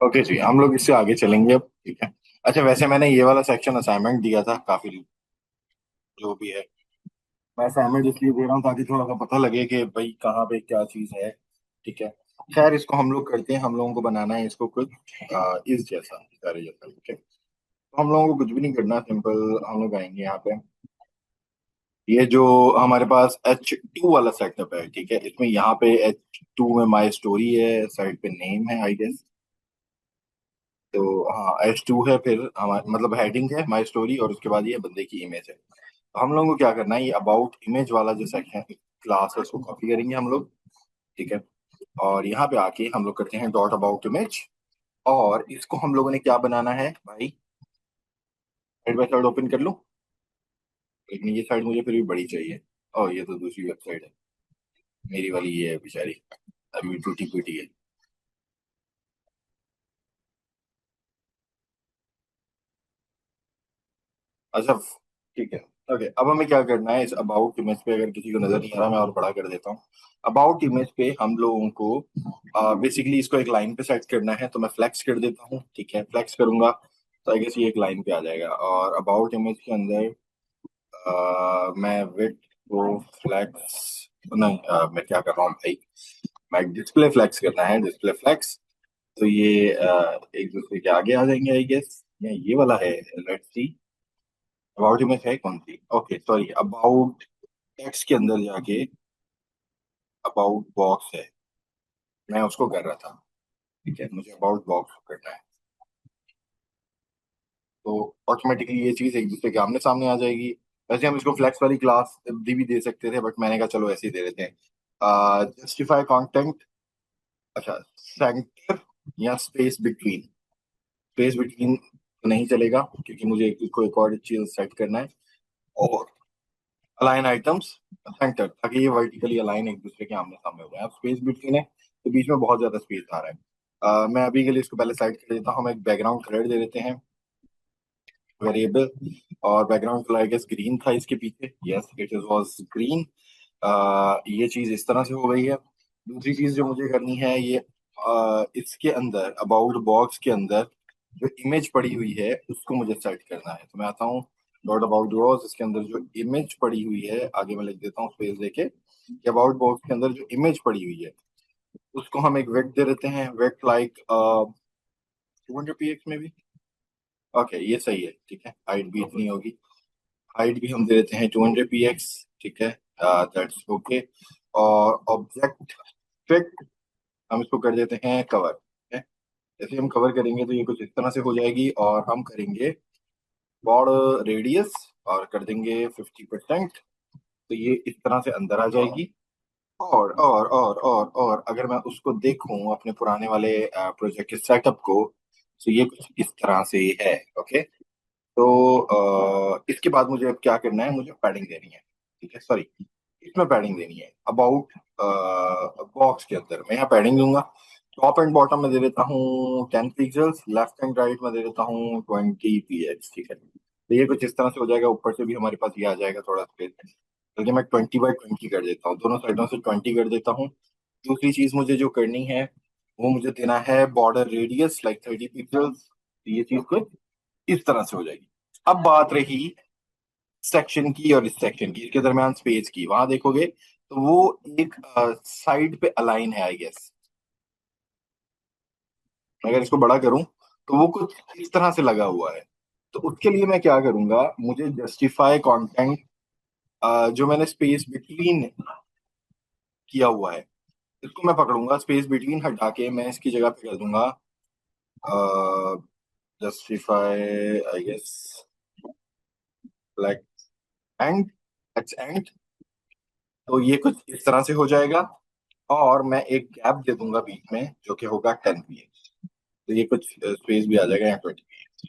Okay जी, हम लोग इससे आगे चलेंगे अब। ठीक है। अच्छा, वैसे मैंने ये वाला सेक्शन असाइनमेंट दिया था काफी, जो भी है। मैं असाइनमेंट इसलिए दे रहा हूँ ताकि थोड़ा सा पता लगे कि भाई कहाँ पे क्या चीज़ है। ठीक है। खैर, इसको हम लोग करते हैं। हम लोगों को बनाना है इसको कुछ इस जैसा, सारे जैसा। ठीक है। तो हम लोगों को कुछ भी नहीं करना, सिंपल हम लोग आएंगे यहाँ पे। ये जो हमारे पास H2 वाला सेटअप है, ठीक है, इसमें यहाँ पे H2 में माई स्टोरी है, साइड पे नेम है आई गेस। तो हाँ, H2 है, फिर हमारा मतलब हेडिंग है माई स्टोरी, और उसके बाद ये बंदे की इमेज है। तो हम लोगों को क्या करना है, ये अबाउट इमेज वाला जो सेक्शन क्लास है उसको कॉपी करेंगे हम लोग। ठीक है। और यहाँ पे आके हम लोग करते हैं डॉट अबाउट इमेज। और इसको हम लोगों ने क्या बनाना है भाई, साइड बाय साइड ओपन कर लूँ। लेकिन ये साइड मुझे फिर भी बड़ी चाहिए। और ये तो दूसरी वेबसाइट है, मेरी वाली ये है बेचारी, अभी भी टूटी फूटी है। अच्छा, ठीक है। ओके, अब हमें क्या करना है, इस अबाउट इमेज पे, अगर किसी को नजर नहीं आ रहा मैं और बड़ा कर देता हूँ। अबाउट इमेज पे हम लोगों को बेसिकली इसको एक लाइन पे सेट करना है, तो मैं फ्लेक्स कर देता हूँ। ठीक है, फ्लेक्स करूंगा तो आई गेस ये एक लाइन पे आ जाएगा। और अबाउट इमेज के अंदर मैं विथ को फ्लेक्स, नहीं, मैं क्या कर रहा हूँ भाई, मैं डिस्प्ले फ्लेक्स करना है, डिस्प्ले फ्लेक्स। तो ये एक दूसरे के आगे आ जाएंगे आई गेस, या ये वाला है। लेट्स सी, अबाउट में है कौन सी। ओके सॉरी, अबाउट टेक्स्ट के अंदर जाके अबाउट बॉक्स है, मैं उसको कर रहा था। ठीक है, मुझे अबाउट बॉक्स करना है। तो ऑटोमेटिकली ये चीज एक दूसरे के आमने सामने आ जाएगी। वैसे हम इसको फ्लेक्स वाली क्लास भी दे सकते थे, बट मैंने कहा चलो ऐसे ही दे देते हैं। Justify content. अच्छा, सेंटर या स्पेस बिटवीन। स्पेस बिटवीन नहीं चलेगा, क्योंकि मुझे इसको एक और चीज सेट करना है। और अलाइन आइटम्स सेंटर, ताकि ये वर्टिकली अलाइन एक दूसरे के आमने सामने हो जाए। अब स्पेस बिटवीन है तो बीच में बहुत ज्यादा स्पेस आ रहा है। मैं अभी के लिए इसको पहले साइड कर देता हूँ। हम एक बैकग्राउंड कलर दे देते हैं, वेरिएबल। और background colour I guess green था इसके पीछे, yes it is was green. ये चीज इस तरह से हो गई है। दूसरी चीज जो मुझे करनी है, ये इसके अंदर अबाउट बॉक्स के अंदर जो इमेज पड़ी हुई है उसको मुझे सेट करना है। तो मैं आता हूँ डॉट अबाउट बॉक्स, इसके अंदर जो इमेज पड़ी हुई है, आगे मैं लिख देता हूँ स्पेस देके, कि अबाउट बॉक्स के अंदर जो इमेज पड़ी हुई है उसको हम एक वेट दे देते हैं, वेट लाइक 200 px में भी। ओके, ये सही है। ठीक है, हाइट भी इतनी होगी। हाइट भी हम दे देते हैं 200 px। ठीक है, दैट्स ओके। और ऑब्जेक्ट फिट हम इसको कर देते हैं कवर। जैसे हम कवर करेंगे तो ये कुछ इस तरह से हो जाएगी, और हम करेंगे बॉर्डर रेडियस और कर देंगे 50%। तो ये इस तरह से अंदर आ जाएगी। और अगर मैं उसको देखूं अपने पुराने वाले प्रोजेक्ट के सेटअप को, तो ये कुछ इस तरह से है। ओके। तो इसके बाद मुझे अब क्या करना है, मुझे पैडिंग देनी है। ठीक है, सॉरी, इसमें पैडिंग देनी है अबाउट बॉक्स के अंदर। मैं यहाँ पैडिंग दूंगा। टॉप एंड बॉटम में दे देता हूँ 10 पिक्सल्स, लेफ्ट एंड राइट में दे देता हूँ 20 px। ठीक है, तो ये कुछ इस तरह से हो जाएगा। ऊपर से भी हमारे पास ये आ जाएगा थोड़ा स्पेस, बल्कि मैं 20 बाई 20 कर देता हूँ, दोनों साइडों से 20 कर देता हूँ। दूसरी चीज मुझे जो करनी है, वो मुझे देना है बॉर्डर रेडियस लाइक 30 पिक्सल्स। ये चीज कुछ इस तरह से हो जाएगी। अब बात रही सेक्शन की, और इस सेक्शन की इसके दरमियान स्पेस की, वहां देखोगे तो वो एक साइड पे अलाइन है आई गेस। अगर इसको बड़ा करूं तो वो कुछ इस तरह से लगा हुआ है। तो उसके लिए मैं क्या करूंगा, मुझे जस्टिफाई कंटेंट, जो मैंने स्पेस बिटवीन किया हुआ है, इसको मैं पकड़ूंगा। स्पेस बिटवीन हटा के मैं इसकी जगह पे कर दूंगा justify I guess like end, end. तो ये कुछ इस तरह से हो जाएगा। और मैं एक गैप दे दूंगा बीच में, जो कि होगा 10 px। तो ये कुछ स्पेस भी आ जाएगा यहाँ 20 px।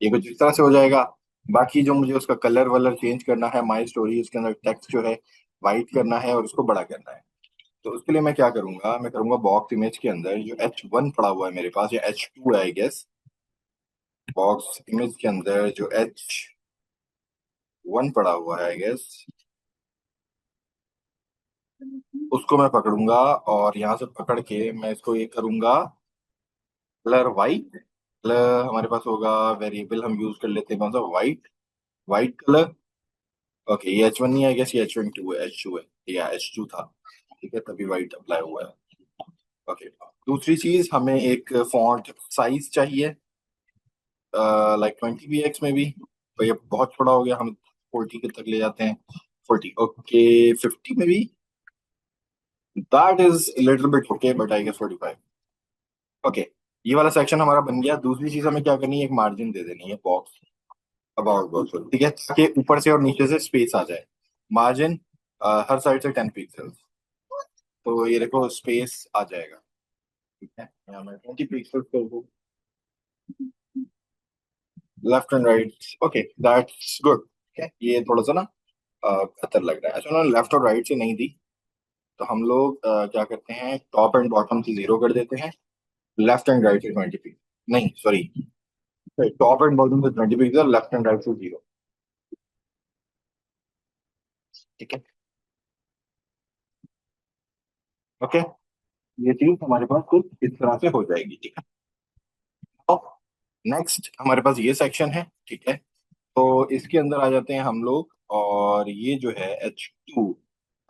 ये कुछ इस तरह से हो जाएगा। बाकी जो मुझे उसका कलर वलर चेंज करना है, माई स्टोरी उसके अंदर टेक्स्ट जो है वाइट करना है और उसको बड़ा करना है। तो उसके लिए मैं क्या करूंगा, मैं करूंगा बॉक्स इमेज के अंदर जो H1 पड़ा हुआ है मेरे पास, या H2 है आई गेस। बॉक्स इमेज के अंदर जो H1 पड़ा हुआ है आई गेस, उसको मैं पकड़ूंगा। और यहाँ से पकड़ के मैं इसको ये करूंगा कलर वाइट। कलर हमारे पास होगा, वेरिएबल हम यूज कर लेते हैं कौन सा, वाइट। White colour. ओके, ये H1 नहीं है, गेस ये H2 है, H2 है, या H2 था। ठीक है, तभी वाइट अप्लाई हुआ है। ओके। दूसरी चीज, हमें एक फॉन्ट साइज चाहिए, लाइक 20 px में भी। तो ये बहुत छोटा हो गया, हम 40 के तक ले जाते हैं। 40, ओके। 50 में भी, that is little bit okay, but I guess 45। Okay. ये वाला सेक्शन हमारा बन गया। दूसरी चीज हमें क्या करनी है, एक मार्जिन दे देनी है, बॉक्स, अबाउट बॉक्स, ठीक है, ताकि ऊपर से और नीचे से स्पेस आ जाए। मार्जिन हर साइड से 10 पिक्सल, तो ये देखो स्पेस आ जाएगा। ठीक है, यहाँ मैं 20 पिक्सल कर दूँ, left and right. Okay, that's good. ठीक है, ये थोड़ा सा ना बेहतर लग रहा है। अच्छा, उन्होंने लेफ्ट और राइट से नहीं दी, तो हम लोग क्या करते हैं, टॉप एंड बॉटम से 0 कर देते हैं, लेफ्ट एंड राइट से 20 पिक्सल, नहीं सॉरी, टॉप एंड बॉटम से 20 पिक्सल, लेफ्ट एंड राइट से 0। ठीक है। ओके, ये चीज हमारे पास कुछ इस तरह से हो जाएगी। ठीक है। तो नेक्स्ट हमारे पास ये सेक्शन है। ठीक है, तो इसके अंदर आ जाते हैं हम लोग, और ये जो है H2,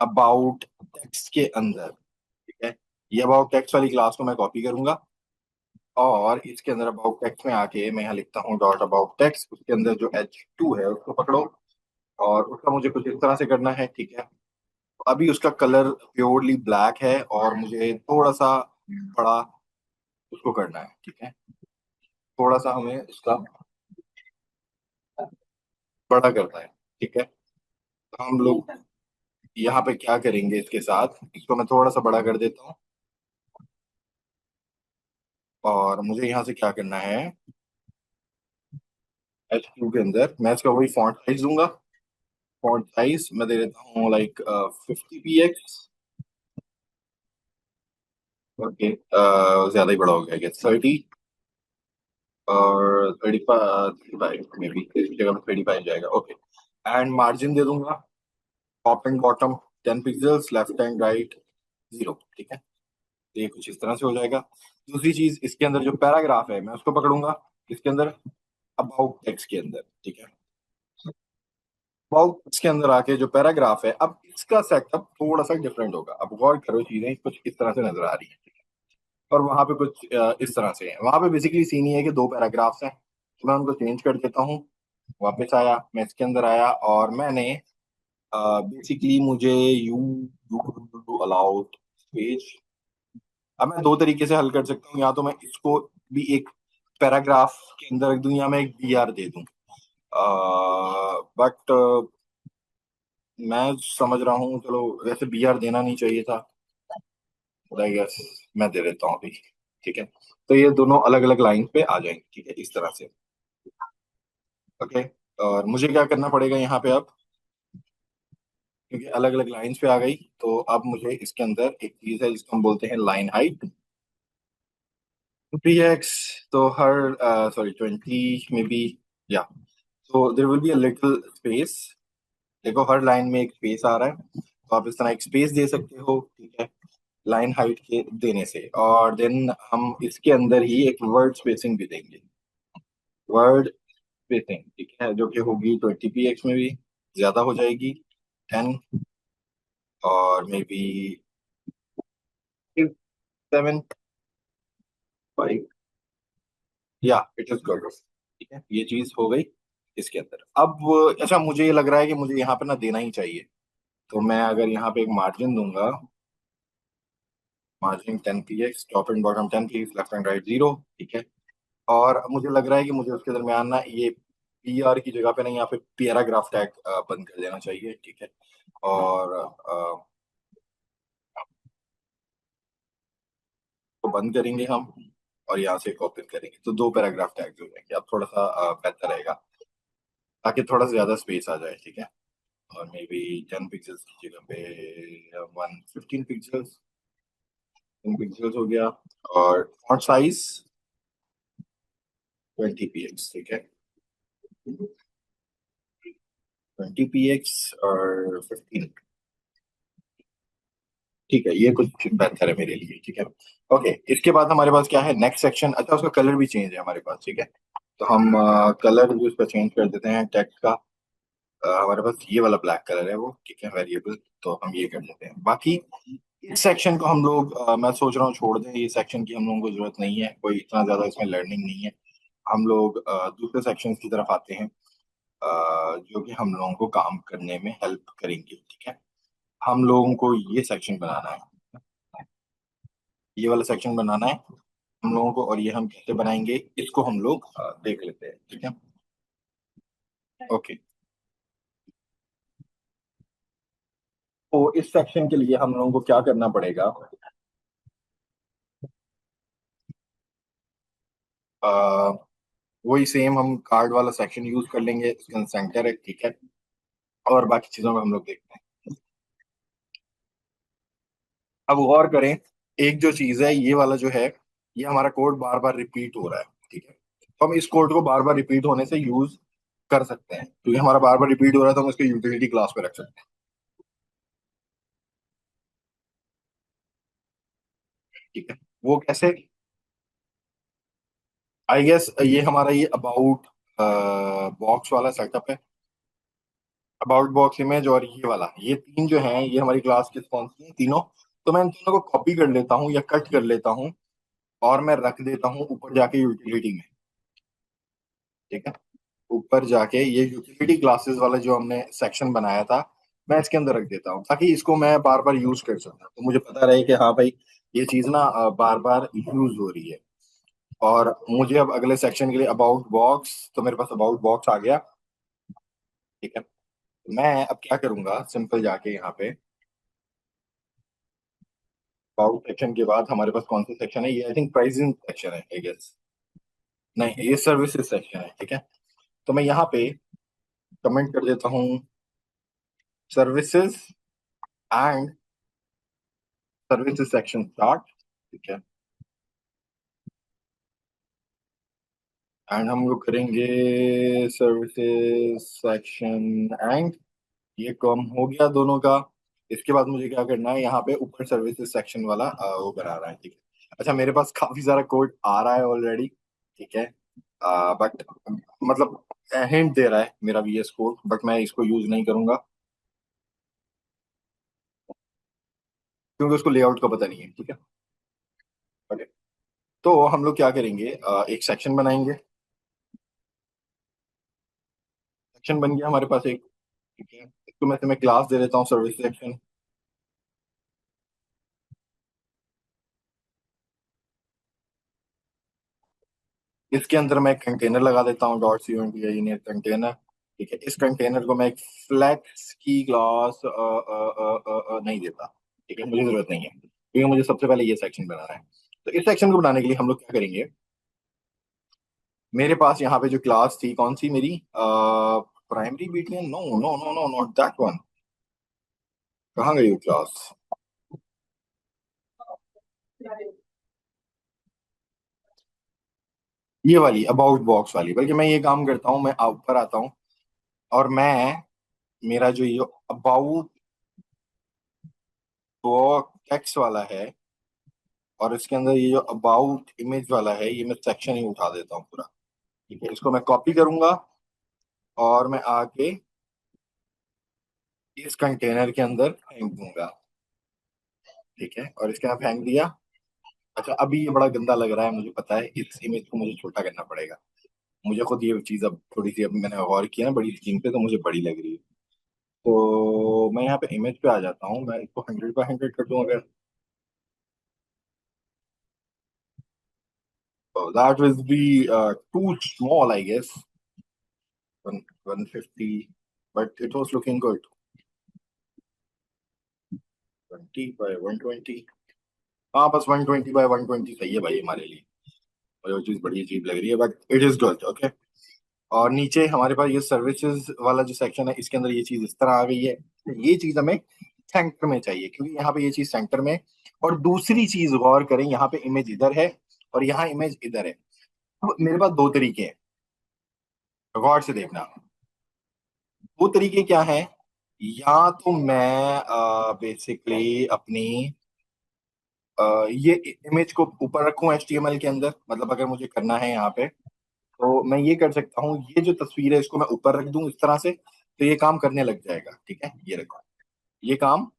अबाउट टेक्स्ट के अंदर। ठीक है, ये अबाउट टेक्स्ट वाली क्लास को मैं कॉपी करूंगा, और इसके अंदर अबाउट टेक्स्ट में आके मैं यहाँ लिखता हूँ डॉट अबाउट टेक्स्ट, उसके अंदर जो H2 है उसको पकड़ो, और उसका मुझे कुछ इस तरह से करना है। ठीक है, तो अभी उसका कलर प्योरली ब्लैक है, और मुझे थोड़ा सा बड़ा उसको करना है। ठीक है, थोड़ा सा हमें उसका बड़ा करना है। ठीक है, तो हम लोग यहाँ पे क्या करेंगे, इसके साथ इसको मैं थोड़ा सा बड़ा कर देता हूँ, और मुझे यहाँ से क्या करना है, H2 के अंदर मैं इसका वही फॉन्ट साइज दूंगा। फॉन्ट साइज मैं दे देता हूँ लाइक 50 px। ओके, ज्यादा ही बड़ा हो गया, 30 और 35 में भी, इस जगह पे 35 जाएगा। ओके, एंड मार्जिन दे दूंगा, top and bottom 10 pixels, left and right 0। ठीक है, तो ये कुछ इस तरह से हो जाएगा। दूसरी चीज, इसके अंदर जो पैराग्राफ है मैं उसको पकड़ूंगा, इसके अंदर अबाउट टेक्स्ट के अंदर। ठीक है, अबाउट टेक्स्ट के अंदर आके जो पैराग्राफ है, अब इसका सेटअप थोड़ा सा डिफरेंट होगा। अब गौर करो, चीजें कुछ इस तरह से नजर आ रही है, और वहां पे कुछ इस तरह से है। वहां पे बेसिकली सीन ये है कि दो पैराग्राफ्स हैं, तो मैं उनको चेंज कर देता हूँ। वापस आया, मैं इसके अंदर आया, और मैंने बेसिकली मुझे यू यू अलाउड पेज। अब मैं दो तरीके से हल कर सकता हूँ, या तो मैं इसको भी एक पैराग्राफ के अंदर रख दूं, या मैं एक BR दे दूं। बट मैं समझ रहा हूँ, चलो वैसे BR देना नहीं चाहिए था, आई गेस मैं दे देता हूँ अभी। ठीक है, तो ये दोनों अलग अलग लाइन पे आ जाएंगे। ठीक है, इस तरह से। ओके, और मुझे क्या करना पड़ेगा यहाँ पे अब, क्योंकि अलग अलग लाइंस पे आ गई, तो अब मुझे इसके अंदर एक चीज है जिसको हम बोलते हैं लाइन हाइट। 3x, तो हर सॉरी 20 में भी, या तो there will be a little space. देखो हर लाइन में एक स्पेस आ रहा है, तो आप इस तरह एक स्पेस दे सकते हो। ठीक है, लाइन हाइट के देने से, और देन हम इसके अंदर ही एक वर्ड स्पेसिंग भी देंगे। वर्ड स्पेसिंग, ठीक है, जो कि होगी 20 px में भी, ज्यादा हो जाएगी, 10, और मे बी 7, 5, या इट इज गुड। ठीक है, ये चीज हो गई इसके अंदर। अब अच्छा, मुझे ये लग रहा है कि मुझे यहाँ पे ना देना ही चाहिए, तो मैं अगर यहाँ पे एक मार्जिन दूंगा, margin 10 px, top and bottom 10 px, left and right 0। ठीक है, और मुझे लग रहा है कि मुझे उसके दरमियान ना ये PR की जगह पे ना यहाँ पे पैराग्राफ टैग बंद कर देना चाहिए। ठीक है, और तो बंद करेंगे हम, और यहाँ से कॉपी करेंगे, तो दो पैराग्राफ टैग्स हो जाएंगे। अब थोड़ा सा बेहतर रहेगा, ताकि थोड़ा सा ज्यादा स्पेस आ जाए। ठीक है, और मे बी 10 पिक्सल्स की जगह पे 15 पिक्सल्स, 10 पिक्सल्स हो गया। और फॉन्ट साइज 20 px। ठीक है, 20 px और 15। ठीक है, ये कुछ बेहतर है मेरे लिए। ठीक है। ओके, इसके बाद हमारे पास क्या है, नेक्स्ट सेक्शन। अच्छा, उसका कलर भी चेंज है हमारे पास। ठीक है, तो हम कलर भी उसका चेंज कर देते हैं टेक्स्ट का। हमारे पास ये वाला ब्लैक कलर है वो, ठीक है, वेरिएबल। तो हम ये कर देते हैं। बाकी इस सेक्शन को हम लोग मैं सोच रहा हूँ छोड़ दें। ये सेक्शन की हम लोगों को जरूरत नहीं है, कोई इतना ज्यादा इसमें लर्निंग नहीं है। हम लोग दूसरे सेक्शन की तरफ आते हैं, जो कि हम लोगों को काम करने में हेल्प करेंगे। ठीक है, हम लोगों को ये सेक्शन बनाना है, ये वाला सेक्शन बनाना है हम लोगों को। और ये हम कैसे बनाएंगे, इसको हम लोग देख लेते हैं। ठीक है। ओके, तो इस सेक्शन के लिए हम लोगों को क्या करना पड़ेगा। आ, वही सेम हम कार्ड वाला सेक्शन यूज कर लेंगे, इसका सेंटर है। ठीक है, और बाकी चीजों में हम लोग देखते हैं। अब गौर करें, एक जो चीज है, ये वाला जो है, ये हमारा कोड बार बार रिपीट हो रहा है। ठीक है, तो हम इस कोड को बार बार रिपीट होने से यूज कर सकते हैं, क्योंकि हमारा बार बार रिपीट हो रहा है, तो हम इसको यूटिलिटी क्लास पे रख सकते हैं। ठीक है, वो कैसे, आई गेस ये हमारा ये अबाउट बॉक्स वाला सेटअप है। अबाउट बॉक्स इमेज और ये वाला, ये तीन जो हैं, ये हमारी क्लास के कौन सी हैं, तीनों। तो मैं इन तीनों को कॉपी कर लेता हूँ या कट कर लेता हूँ, और मैं रख देता हूँ ऊपर जाके यूटिलिटी में। ठीक है, ऊपर जाके ये यूटिलिटी क्लासेस वाला जो हमने सेक्शन बनाया था, मैं इसके अंदर रख देता हूँ, ताकि इसको मैं बार बार यूज कर सकूँ। तो मुझे पता रहे कि हाँ भाई, ये चीज ना बार बार यूज हो रही है। और मुझे अब अगले सेक्शन के लिए अबाउट बॉक्स, तो मेरे पास अबाउट बॉक्स आ गया। ठीक है, मैं अब क्या करूंगा, सिंपल जाके यहाँ पे अबाउट सेक्शन के बाद हमारे पास कौन सा सेक्शन है, ये आई थिंक प्राइसिंग सेक्शन है आई गेस। नहीं, ये सर्विसेज सेक्शन है। ठीक है, तो मैं यहाँ पे कमेंट कर देता हूँ, services and services section start. ठीक है, एंड हम लोग करेंगे सर्विसेज सेक्शन एंड, ये कम हो गया दोनों का। इसके बाद मुझे क्या करना है, यहाँ पे ऊपर सर्विसेज सेक्शन वाला वो बनाना है। ठीक है, अच्छा, मेरे पास काफी सारा कोड आ रहा है ऑलरेडी। ठीक है, बट मतलब हिंट दे रहा है मेरा VS कोड, बट मैं इसको यूज नहीं करूंगा, क्योंकि उसको लेआउट का पता नहीं है। ठीक है, ओके। तो हम लोग क्या करेंगे, एक सेक्शन बनाएंगे। सेक्शन बन गया हमारे पास एक। ठीक है, इसको मैं क्लास दे देता हूँ सर्विस सेक्शन। इसके अंदर मैं एक कंटेनर लगा देता हूँ, dot C N T I container. ठीक है, इस कंटेनर को मैं एक फ्लेक्स की क्लास नहीं देता। ठीक है, मुझे जरूरत नहीं है, क्योंकि मुझे सबसे पहले ये सेक्शन बनाना है। तो इस सेक्शन को बनाने के लिए हम लोग क्या करेंगे, मेरे पास यहाँ पे जो क्लास थी, कौन सी मेरी, primary BTN, no no no no, not that one. कहाँ गई वो क्लास, ये वाली अबाउट बॉक्स वाली। बल्कि मैं ये काम करता हूँ, मैं ऊपर आता हूँ, और मैं, मेरा जो ये अबाउट बॉक्स टेक्स्ट वाला है, और इसके अंदर ये जो अबाउट इमेज वाला है, ये मैं सेक्शन ही उठा देता हूँ पूरा। ठीक है, इसको मैं कॉपी करूंगा, और मैं आके इस कंटेनर के अंदर फेंक दूंगा। ठीक है, और इसके यहाँ फेंक दिया। अच्छा, अभी ये बड़ा गंदा लग रहा है, मुझे पता है, इस इमेज को मुझे छोटा करना पड़ेगा। मुझे खुद ये चीज अब थोड़ी सी, अब मैंने गौर किया ना बड़ी स्क्रीन पे, तो मुझे बड़ी लग रही है। तो मैं यहाँ पे इमेज पे आ जाता हूँ, मैं इसको 100 by 100 कर दूं अगर। That will be too small I guess, 150, but it was looking good. 20 by 120, हाँ बस 120 by 120 सही है भाई हमारे लिए। मुझे वो चीज़ बड़ी अजीब लग रही है, but it is good. Okay, और नीचे हमारे पास ये सर्विसेज वाला जो सेक्शन है, इसके अंदर ये चीज इस तरह आ गई है। ये चीज हमें सेंटर में चाहिए, क्योंकि यहाँ पे ये चीज सेंटर में है। और दूसरी चीज गौर करें, यहाँ पे इमेज इधर है, और यहाँ इमेज इधर है। अब मेरे पास दो तरीके हैं, गौर से देखना। वो तरीके क्या है, या तो मैं बेसिकली अपनी ये इमेज को ऊपर रखूं HTML के अंदर, मतलब अगर मुझे करना है यहाँ पे तो मैं ये कर सकता हूँ, ये जो तस्वीर है इसको मैं ऊपर रख दूं इस तरह से, तो ये काम करने लग जाएगा। ठीक है, ये रखो, ये काम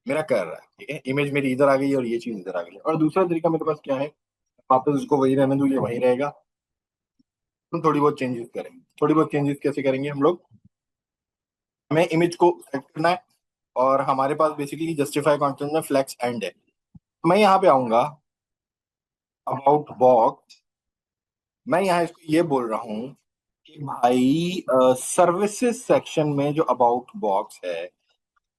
मेरा कर रहा है। ठीक है, इमेज मेरी इधर आ गई और ये चीज इधर आ गई। और दूसरा तरीका मेरे पास क्या है, वापस उसको वही रहने दूं, ये वही रहेगा। हम थोड़ी बहुत चेंजेस करेंगे। थोड़ी बहुत चेंजेस कैसे करेंगे हम लोग, हमें इमेज को सेट करना है और हमारे पास बेसिकली जस्टिफाई कंटेंट में फ्लेक्स एंड है। तो मैं यहाँ पे आऊंगा, अबाउट बॉक्स, मैं यहाँ इसको ये बोल रहा हूँ कि भाई सर्विसेज सेक्शन में जो अबाउट बॉक्स है,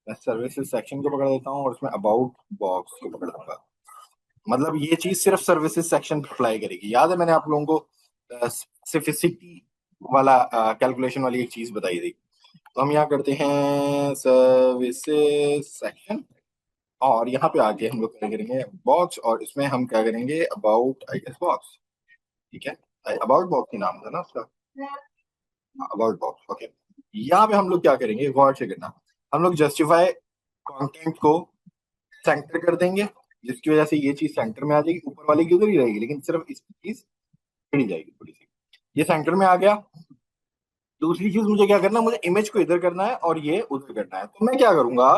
मैं सर्विसेज सेक्शन को पकड़ लेता हूँ और उसमें अबाउट बॉक्स को पकड़ लूंगा। मतलब ये चीज सिर्फ सर्विसेज सेक्शन पे अप्लाई करेगी। याद है मैंने आप लोगों को स्पेसिफिसिटी वाला कैलकुलेशन वाली एक चीज बताई थी। तो हम यहाँ करते हैं सर्विसेज सेक्शन, और यहाँ पे आके हम लोग क्या करेंगे, बॉक्स, और इसमें हम क्या करेंगे, अबाउट आई गेस बॉक्स। ठीक है, अबाउट बॉक्स ही नाम था ना उसका, अबाउट बॉक्स। ओके, यहाँ पे हम लोग क्या करेंगे, गौर से करना, हम लोग जस्टिफाई कंटेंट को सेंटर कर देंगे, जिसकी वजह से ये चीज सेंटर में आ जाएगी, ऊपर वाली की उधर ही रहेगी, लेकिन सिर्फ इस चीज टेढ़ी जाएगी थोड़ी सी। ये सेंटर में आ गया। दूसरी चीज मुझे क्या करना है, मुझे इमेज को इधर करना है और ये उधर करना है। तो मैं क्या करूंगा,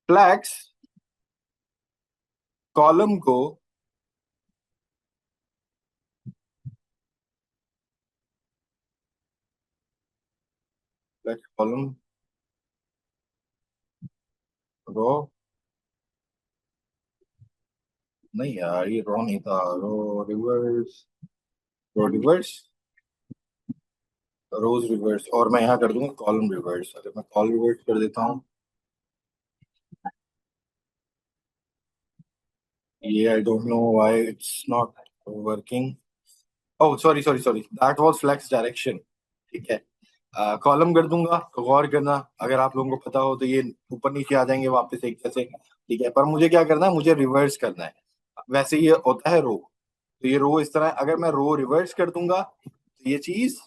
फ्लैक्स कॉलम को, फ्लैक्स कॉलम रो, नहीं यार ये रो नहीं था, रो रिवर्स, रो रिवर्स, रोज रिवर्स, और मैं यहाँ कर दूंगा कॉलम रिवर्स। अगर मैं कॉलम रिवर्स कर देता हूँ, ये I don't know why it's not working. Oh sorry sorry sorry, that was flex direction. ठीक है, कॉलम कर दूंगा, तो गौर करना, अगर आप लोगों को पता हो तो ये ऊपर नीचे आ जाएंगे वापस एक जैसे। ठीक है, पर मुझे क्या करना है, मुझे रिवर्स करना है। वैसे ये होता है रो, तो ये रो इस तरह, अगर मैं रो रिवर्स कर दूंगा तो ये चीज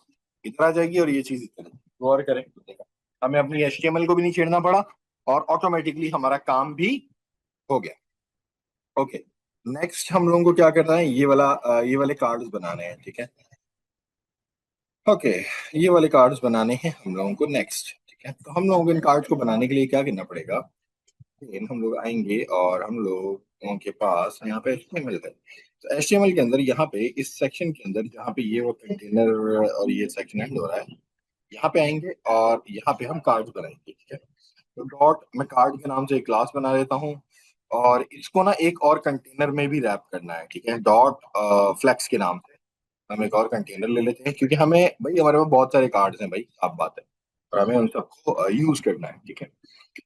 इधर आ जाएगी और ये चीज इधर। गौर करें, देखा, हमें अपनी HTML को भी नहीं छेड़ना पड़ा और ऑटोमेटिकली हमारा काम भी हो गया। ओके, नेक्स्ट हम लोगों को क्या करना है, ये वाला ये वाले कार्ड्स बनाने हैं। ठीक है, ओके, ये वाले कार्ड्स बनाने हैं हम लोगों को नेक्स्ट। ठीक है, तो हम लोगों को इन कार्ड्स को बनाने के लिए क्या करना पड़ेगा, इन हम लोग आएंगे और हम लोगों के पास यहाँ पे HTML है। तो HTML के अंदर यहाँ पे इस सेक्शन के अंदर जहाँ पे ये वो कंटेनर और ये सेक्शन एंड हो रहा है, यहाँ पे आएंगे और यहाँ पे हम कार्ड्स बनाएंगे। ठीक है, तो डॉट, मैं कार्ड के नाम से एक क्लास बना देता हूँ और इसको ना एक और कंटेनर में भी रैप करना है। ठीक है, डॉट फ्लेक्स के नाम से हम एक और कंटेनर ले लेते हैं, क्योंकि हमें भाई हमारे पास बहुत सारे कार्ड्स हैं भाई, साफ बात है, और हमें उन सबको यूज करना है। ठीक है,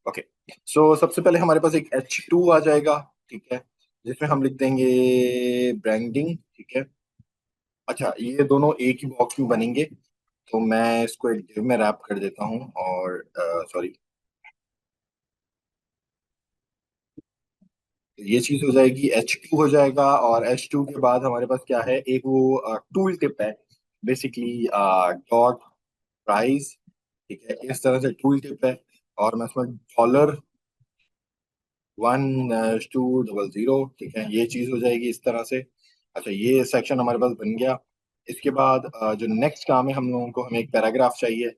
ओके, सो सबसे पहले हमारे पास एक H2 आ जाएगा। ठीक है, जिसमें हम लिख देंगे ब्रांडिंग। ठीक है, अच्छा ये दोनों एक ही बॉक्स में बनेंगे, तो मैं इसको एक div में रैप कर देता हूँ, और सॉरी, ये चीज हो जाएगी, H2 हो जाएगा। और H2 के बाद हमारे पास क्या है, एक वो टूल टिप है, बेसिकली डॉट प्राइस। ठीक है, इस तरह से टूल टिप है, और मैं उसमें $1 2 0। ठीक है, ये चीज हो जाएगी इस तरह से। अच्छा, ये सेक्शन हमारे पास बन गया। इसके बाद जो नेक्स्ट काम है, हम लोगों को, हमें एक पैराग्राफ चाहिए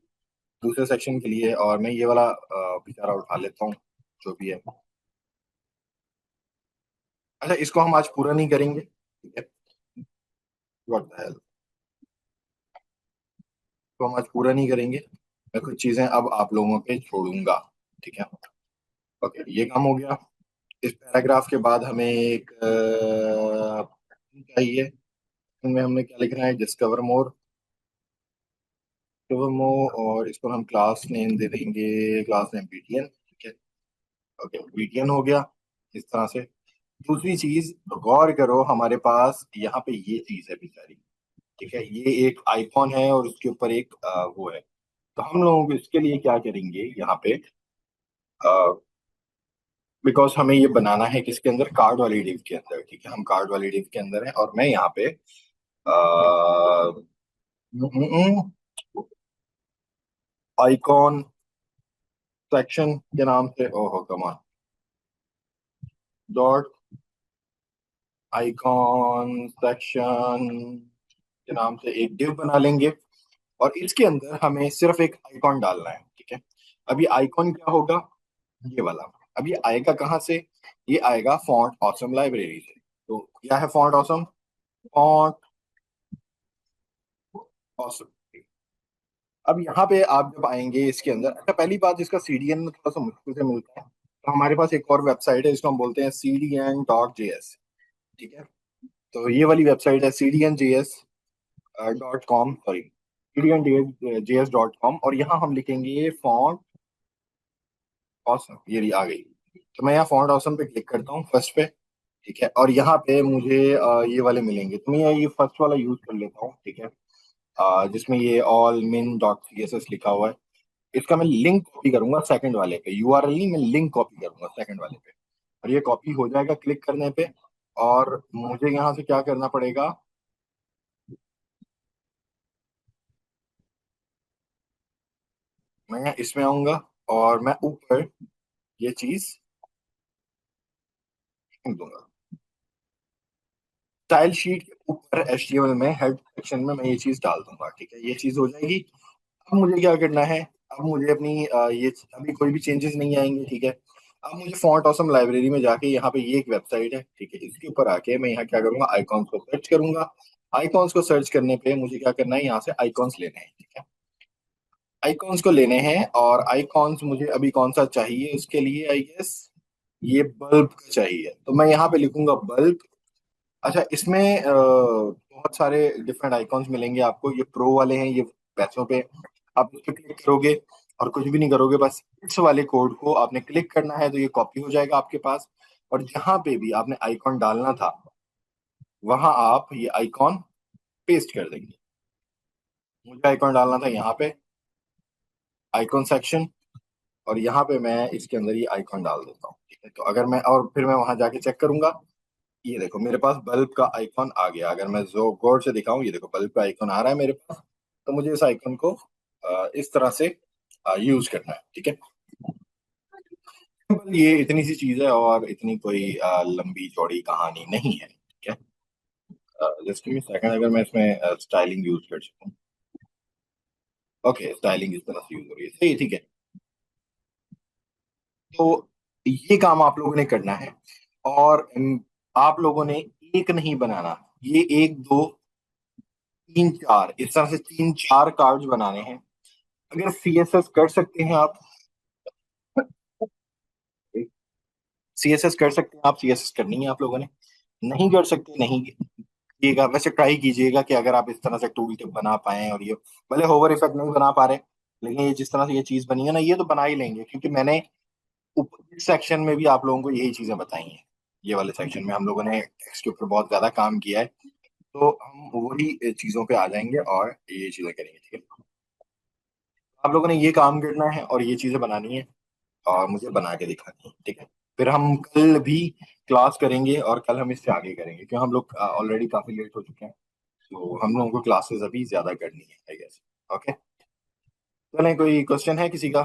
दूसरे सेक्शन के लिए, और मैं ये वाला बेचारा उठा लेता हूँ, जो भी है। अच्छा, इसको हम आज पूरा नहीं करेंगे। ठीक है, व्हाट द हेल, तो हम आज पूरा नहीं करेंगे, मैं कुछ चीजें अब आप लोगों पे छोड़ूंगा। ठीक है, ओके, ये काम हो गया। इस पैराग्राफ के बाद हमें एक चाहिए, इनमें हमने क्या लिखना है, डिस्कवर मोर, डिस्कवर मोर, और इसको हम क्लास नेम दे देंगे, क्लास नेम BTN। ठीक है, ओके, BTN हो गया इस तरह से। दूसरी चीज, गौर करो, हमारे पास यहाँ पे ये चीज है बेचारी। ठीक है, ये एक आइकॉन है और उसके ऊपर एक वो है। तो हम लोगों को इसके लिए क्या करेंगे यहाँ पे, बिकॉज हमें ये बनाना है किसके अंदर, कार्ड वाली डिव के अंदर। ठीक है, हम कार्ड वाली डिव के अंदर है, और मैं यहाँ पे आइकॉन सेक्शन के नाम से, ओहो कमान, डॉट आइकॉन सेक्शन के नाम से एक डिव बना लेंगे, और इसके अंदर हमें सिर्फ एक आइकॉन डालना है, ठीक है। अब ये आइकॉन क्या होगा, ये वाला। अब ये आएगा कहाँ से, ये आएगा फॉन्ट ऑसम लाइब्रेरी से। तो क्या है फॉन्ट ऑसम, फॉन्ट ऑसम। अब यहाँ पे आप जब आएंगे इसके अंदर, अच्छा पहली बात, इसका सीडीएन में थोड़ा सा मुश्किल से मिलता है, तो हमारे पास एक और वेबसाइट है, इसको हम बोलते हैं cdn.js, ठीक है। तो ये वाली वेबसाइट है cdnjs.com, सॉरी cdnjs.com, और यहाँ हम लिखेंगे फॉन्ट ऑसम, ये रही आ गई। तो मैं यहाँ फॉन्ट ऑसम पे क्लिक करता हूँ फर्स्ट पे, ठीक है। और यहाँ पे मुझे ये वाले मिलेंगे, तो मैं ये फर्स्ट वाला यूज कर लेता हूँ, ठीक है। जिसमें ये ऑल मिन डॉट सी एस एस लिखा हुआ है, इसका मैं लिंक कॉपी करूंगा सेकंड वाले पे, यूआरएल नहीं, मैं लिंक कॉपी करूंगा सेकंड वाले पे, और ये कॉपी हो जाएगा क्लिक करने पे। और मुझे यहाँ से क्या करना पड़ेगा, मैं इसमें आऊंगा और मैं ऊपर ये चीज लिख दूंगा, स्टाइल शीट के ऊपर एचटीएमएल में हेड सेक्शन में मैं ये चीज डाल दूंगा, ठीक है। ये चीज हो जाएगी। अब मुझे क्या करना है, अब मुझे अपनी ये अभी कोई भी चेंजेस नहीं आएंगे, ठीक है। अब मुझे फॉन्ट ऑसम लाइब्रेरी में जाके, यहाँ पे ये एक वेबसाइट है, ठीक है, इसके ऊपर आके मैं यहाँ क्या करूंगा, आइकॉन्स को सर्च करूंगा। आइकॉन्स को सर्च करने पे मुझे क्या करना है, यहाँ से आइकॉन्स लेने हैं, ठीक है। आइकॉन्स को लेने हैं, और आइकॉन्स मुझे अभी कौन सा चाहिए उसके लिए, आई गेस ये बल्ब का चाहिए, तो मैं यहाँ पे लिखूंगा बल्ब। अच्छा, इसमें बहुत सारे डिफरेंट आइकॉन्स मिलेंगे आपको, ये प्रो वाले हैं, ये पैसों पे। आप उस पर क्लिक करोगे और कुछ भी नहीं करोगे, बस इस वाले कोड को आपने क्लिक करना है, तो ये कॉपी हो जाएगा आपके पास। और जहां पे भी आपने आइकॉन डालना था, वहां आप ये आइकॉन पेस्ट कर देंगे। मुझे आइकॉन डालना था यहाँ पे, आइकॉन सेक्शन, और यहाँ पे मैं इसके अंदर ये आइकॉन डाल देता हूँ, ठीक है। तो अगर मैं, और फिर मैं वहां जाके चेक करूंगा, ये देखो मेरे पास बल्ब का आइकॉन आ गया। अगर मैं जो गौर से दिखाऊं, ये देखो बल्ब का आइकॉन आ रहा है मेरे पास। तो मुझे इस आइकॉन को इस तरह से यूज करना है, ठीक है। Simple, ये इतनी सी चीज है, और इतनी कोई लंबी चौड़ी कहानी नहीं है, ठीक है। जस्ट गिव मी सेकंड, अगर मैं इसमें स्टाइलिंग यूज कर सकूं। ओके, स्टाइलिंग इस तरह से यूज हो रही है, सही, ठीक है। तो ये काम आप लोगों ने करना है, और आप लोगों ने एक नहीं बनाना, ये एक दो तीन चार, इस तरह से तीन चार कार्ड्स बनाने हैं। अगर सीएसएस कर सकते हैं आप, सीएसएस कर सकते हैं आप, सीएसएस करनी है आप लोगों ने। नहीं कर सकते, नहीं कीजिएगा, वैसे ट्राई कीजिएगा कि अगर आप इस तरह से टूल टिप बना पाए, और ये भले होवर इफेक्ट नहीं बना पा रहे, लेकिन ये जिस तरह से ये चीज बनी है ना, ये तो बना ही लेंगे, क्योंकि मैंने ऊपर सेक्शन में भी आप लोगों को यही चीजें बताई हैं। ये वाले सेक्शन में हम लोगों ने टेक्स्ट के ऊपर बहुत ज्यादा काम किया है, तो हम वही चीजों पे आ जाएंगे और ये चीजें करेंगे, ठीक है। आप लोगों ने ये काम करना है और ये चीजें बनानी है, और मुझे बना के दिखानी है, ठीक है। फिर हम कल भी क्लास करेंगे, और कल हम इससे आगे करेंगे, क्योंकि हम लोग ऑलरेडी काफी लेट हो चुके हैं, तो हम लोगों को क्लासेस अभी ज्यादा करनी है, आई गेस। ओके, चलें, कोई क्वेश्चन है किसी का?